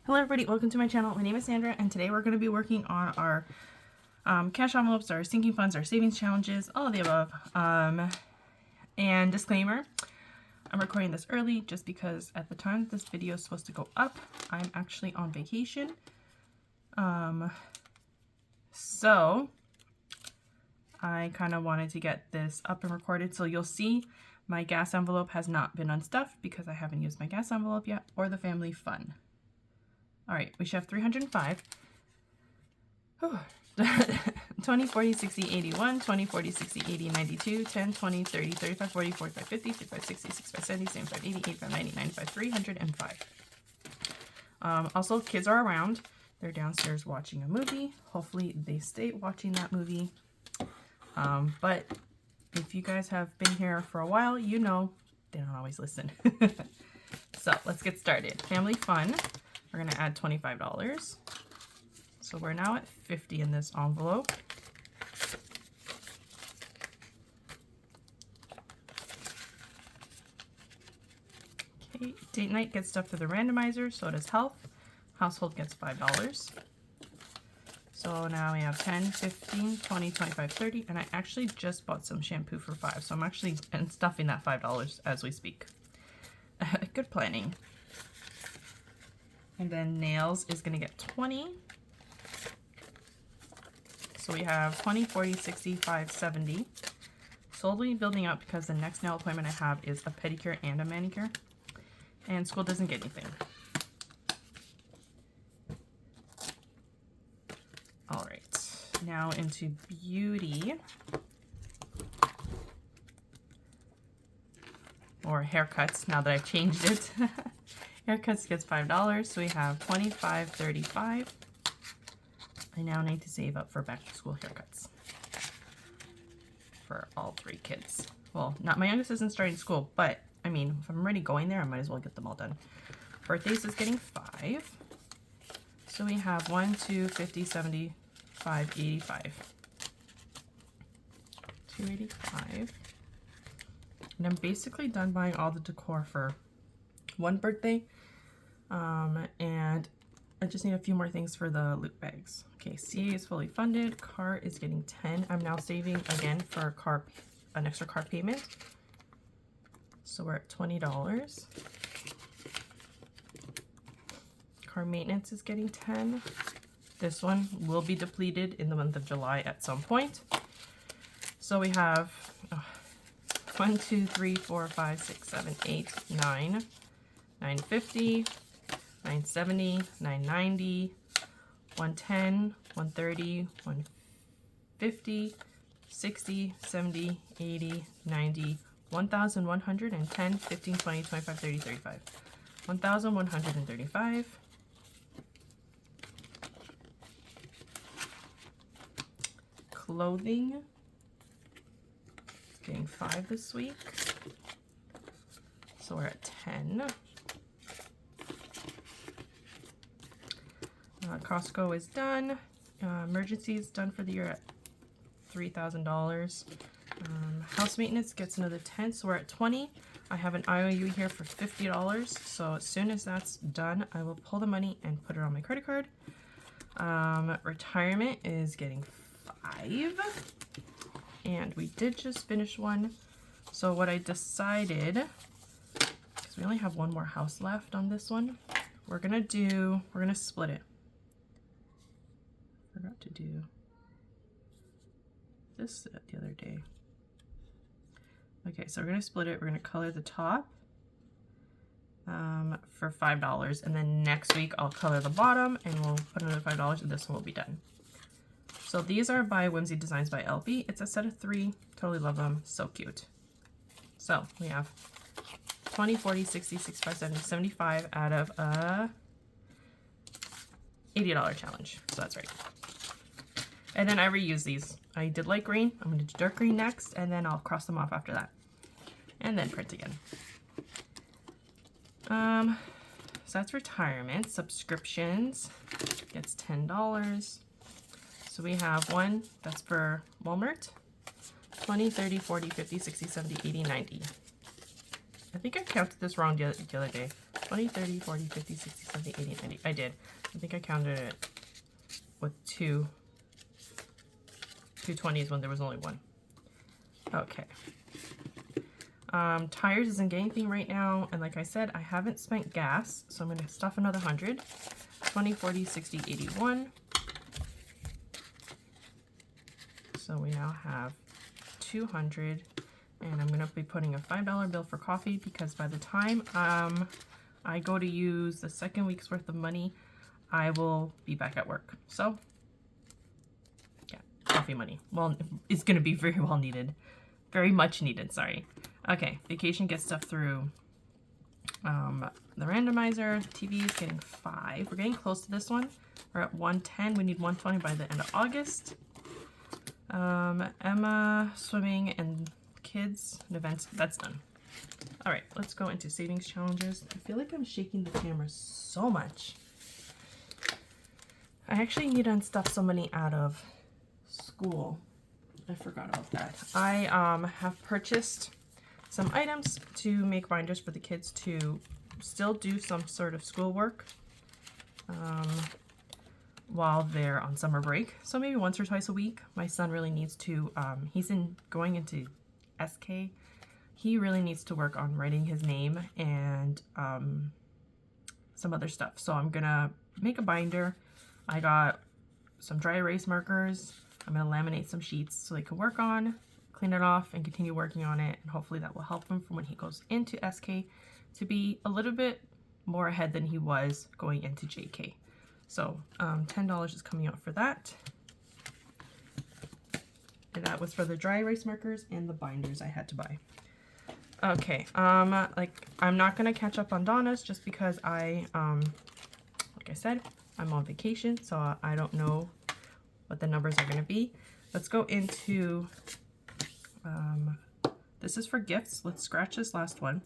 Hello everybody, welcome to my channel. My name is Sandra and today we're going to be working on our cash envelopes, our sinking funds, our savings challenges, all of the above. And disclaimer, I'm recording this early just because at the time this video is supposed to go up, I'm actually on vacation. So I kind of wanted to get this up and recorded, so you'll see my gas envelope has not been unstuffed because I haven't used my gas envelope yet, or the family fun. All right, we should have 305. 20, 40, 60, 81, 20, 40, 60, 80, 92, 10, 20, 30, 35, 40, 45, 50, 55, 60, 65, 70, 75, 80, 85, 90, 95, 305. Also, kids are around. They're downstairs watching a movie. Hopefully they stay watching that movie. But if you guys have been here for a while, you know they don't always listen. So let's get started. Family fun. We're going to add $25. So we're now at 50 in this envelope. Okay, date night gets stuff for the randomizer, so does health. Household gets $5. So now we have 10, 15, 20, 25, 30, and I actually just bought some shampoo for $5, so I'm actually stuffing that $5 as we speak. Good planning. And then nails is going to get 20. So we have 20, 40, 65, 70. Slowly building up because the next nail appointment I have is a pedicure and a manicure. And school doesn't get anything. All right, now into beauty. Or haircuts, now that I've changed it. Haircuts gets $5, so we have 25, 35. I now need to save up for back to school haircuts for all 3 kids. Well, not my youngest isn't starting school, but I mean, if I'm already going there, I might as well get them all done. Birthdays is getting 5. So we have 1, 2, 50, 75, 85. 285. And I'm basically done buying all the decor for one birthday. And I just need a few more things for the loot bags. Okay, CA is fully funded. Car is getting 10. I'm now saving again for an extra car payment. So we're at $20. Car maintenance is getting 10. This one will be depleted in the month of July at some point. So we have 1, 2, 3, 4, 5, 6, 7, 8, 9, 950, 970, 990, 110, 130, 150, 60, 70, 80, 90, 1,110, 15, 20, 25, 30, 35. 1,135. Clothing. Getting 5 this week. So we're at 10. Costco is done. Emergency is done for the year at $3,000. House maintenance gets another 10, so we're at 20. I have an IOU here for $50, so as soon as that's done, I will pull the money and put it on my credit card. Retirement is getting 5. And we did just finish one. So what I decided, because we only have one more house left on this one, we're gonna split it. Forgot to do this the other day. Okay, so we're gonna split it. We're gonna color the top for $5, and then next week I'll color the bottom and we'll put another $5 and this one will be done. So these are by Whimsy Designs by LB. It's a set of 3. Totally love them. So cute. So we have 20, 40, 60, 65, 70, 75 out of a $80 challenge. So that's right. And then I reuse these. I did light green. I'm going to do dark green next, and then I'll cross them off after that. And then print again. So that's retirement. Subscriptions gets $10. So we have one that's for Walmart, 20, 30, 40, 50, 60, 70, 80, 90. I think I counted this wrong the other day. 20, 30, 40, 50, 60, 70, 80, 90. I did. I think I counted it with two 20s when there was only one. Okay. Tires isn't getting anything right now, and like I said, I haven't spent gas, so I'm going to stuff another 100. 20, 40, 60, 81. So we now have 200, and I'm going to be putting a $5 bill for coffee because by the time I go to use the second week's worth of money, I will be back at work. So yeah, coffee money. Well, it's going to be very well needed. Very much needed, sorry. Okay, vacation gets stuff through the randomizer. The TV is getting 5. We're getting close to this one. We're at 110. We need 120 by the end of August. Emma, swimming, and kids and events. That's done. All right, let's go into savings challenges. I feel like I'm shaking the camera so much. I actually need to unstuff some money out of school. I forgot about that. I have purchased some items to make binders for the kids to still do some sort of schoolwork while they're on summer break. So maybe once or twice a week. My son really needs to, he's going into SK. He really needs to work on writing his name and some other stuff. So I'm gonna make a binder. I got some dry erase markers. I'm gonna laminate some sheets so they can work on, clean it off, and continue working on it. And hopefully that will help him for when he goes into SK to be a little bit more ahead than he was going into JK. So $10 is coming out for that. And that was for the dry erase markers and the binders I had to buy. Okay, like I'm not gonna catch up on Donna's just because like I said, I'm on vacation, so I don't know what the numbers are gonna be. Let's go into, this is for gifts. Let's scratch this last one.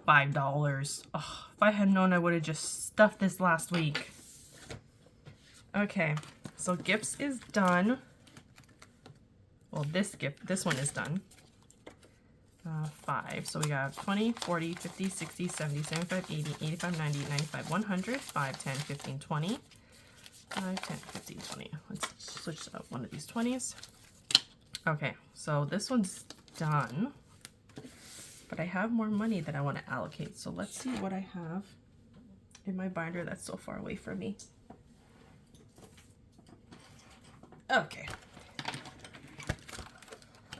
$5. Oh, if I had known, I would have just stuffed this last week. Okay, so gifts is done. Well, this one is done. 5. So we got 20, 40, 50, 60, 70, 75, 80, 85, 90, 95, 100, 5, 10, 15, 20. 5, 10, 15, 20. Let's switch out one of these 20s. Okay, so this one's done. But I have more money that I want to allocate. So let's see what I have in my binder that's so far away from me. Okay.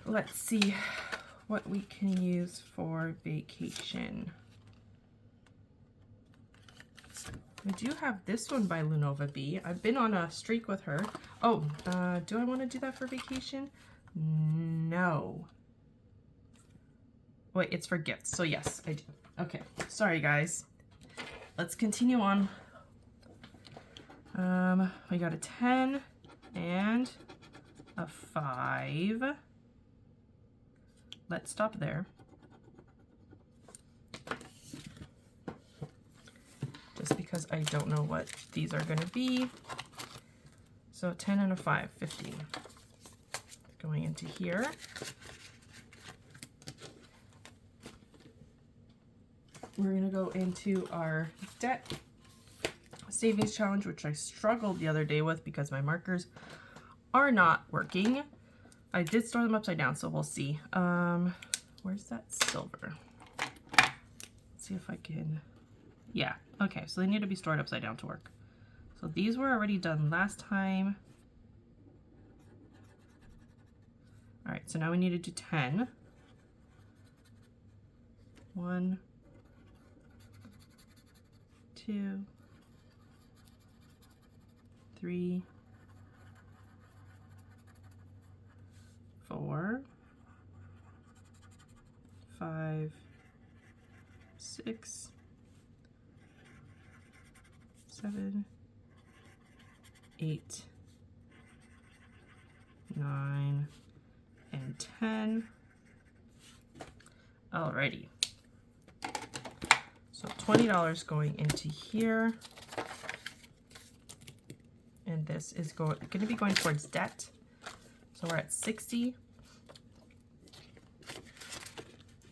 Let's see what we can use for vacation. We do have this one by LuNovaB. I've been on a streak with her. Oh, do I want to do that for vacation? No. Wait, it's for gifts. So yes, I do. Okay, sorry guys. Let's continue on. We got a 10 and a 5. Let's stop there. Just because I don't know what these are going to be. So 10 and a 5, 15. Going into here. We're going to go into our debt savings challenge, which I struggled the other day with because my markers are not working. I did store them upside down, so we'll see. Where's that silver? Let's see if I can... Yeah, okay, so they need to be stored upside down to work. So these were already done last time. All right, so now we need to do 10. 1, 2, 3, 4, 5, 6, 7, 8, 9, and 10. Alrighty. So $20 going into here. And this is going to be going towards debt. So we're at 60.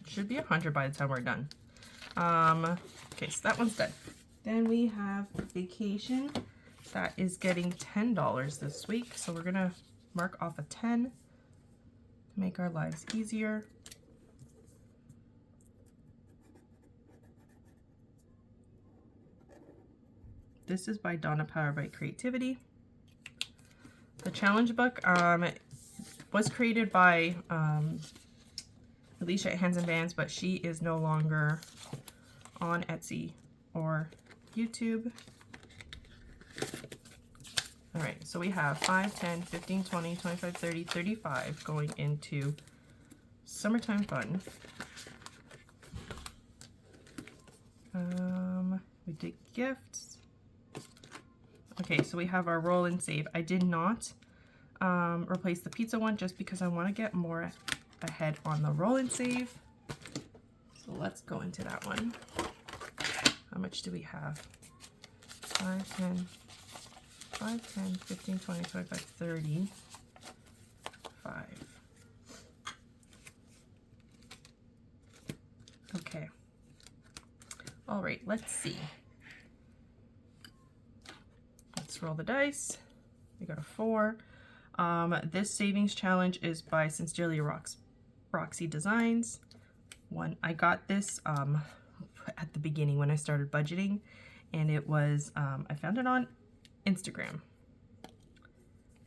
Should be 100 by the time we're done. Okay, so that one's done. Then we have Vacation. That is getting $10 this week. So we're gonna mark off a 10 to make our lives easier. This is by Donna Powered by Creativity. The challenge book was created by Alicia at Hands and Bands, but she is no longer on Etsy or YouTube. All right, so we have 5, 10, 15, 20, 25, 30, 35 going into Summertime Fun. We did gifts. Okay, so we have our roll and save. I did not replace the pizza one just because I want to get more ahead on the roll and save. So let's go into that one. How much do we have? 5, 10, 5, 10, 15, 20, 25, 30, 5. Okay. All right, let's see. Let's roll the dice. We got a 4. This savings challenge is by Sincerely Roxy Designs. I got this at the beginning when I started budgeting, and it was, I found it on Instagram.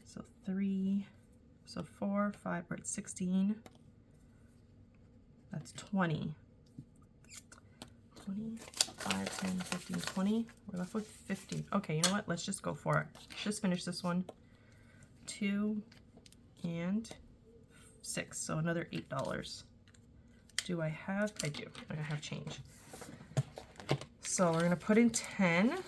So 3, so 4, 5, we're at 16. That's 20. 20, 5, 10, 15, 20. We're left with 15. Okay, you know what? Let's just go for it. Just finish this one. 2 and 6, so another $8. Do I have? I do. I have change. So we're gonna put in 10.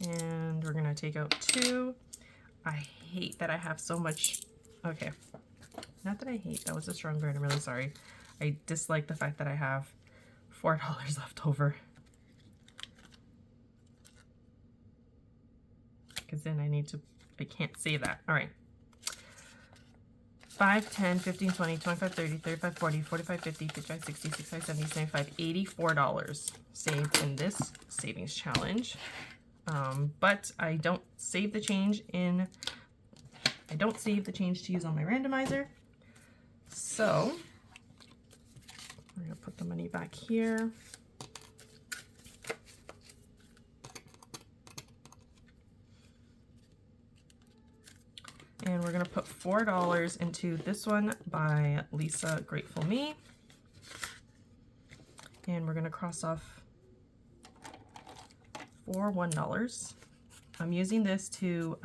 And we're gonna take out 2. I hate that I have so much. Okay, not that I hate, that was a strong word, I'm really sorry. I dislike the fact that I have $4 left over. Because then I can't say that. All right. 5, 10, 15, 20, 25, 30, 35, 40, 45, 50, 55, 60, 65, 70, 75, $84 saved in this savings challenge. But I don't save the change to use on my randomizer. So we're gonna put the money back here. And we're gonna put $4 into this one by Lisa Grateful Me. And we're gonna cross off for $1. I'm using this to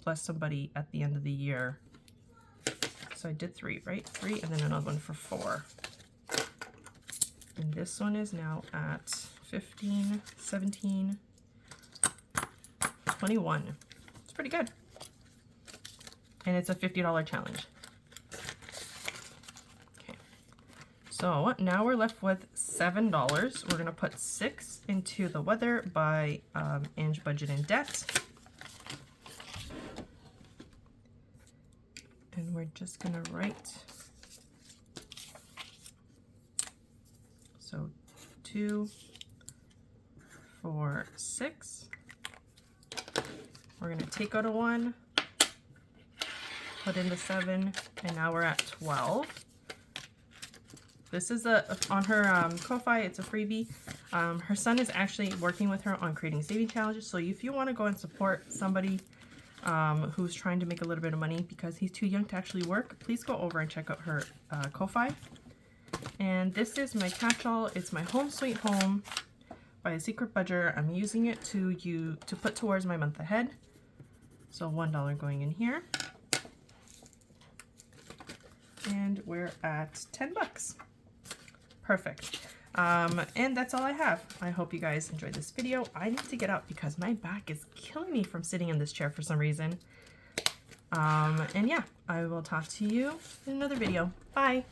bless somebody at the end of the year. So I did 3, right? 3 and then another one for 4. And this one is now at 15, 17, 21. It's pretty good. And it's a $50 challenge. Okay. So now we're left with $7. We're gonna put 6 into The Weather by Ange Budget and Debt. And we're just gonna write, so 2, 4, 6. We're gonna take out a 1, put in the 7, and now we're at 12. This is on her Ko-Fi, it's a freebie. Her son is actually working with her on creating saving challenges, so if you wanna go and support somebody who's trying to make a little bit of money because he's too young to actually work, please go over and check out her Ko-Fi. And this is my catch-all. It's my Home Sweet Home by A Secret Budget. I'm using it to put towards my month ahead. So $1 going in here. And we're at 10 bucks. Perfect. And that's all I have. I hope you guys enjoyed this video. I need to get up because my back is killing me from sitting in this chair for some reason. And yeah, I will talk to you in another video. Bye.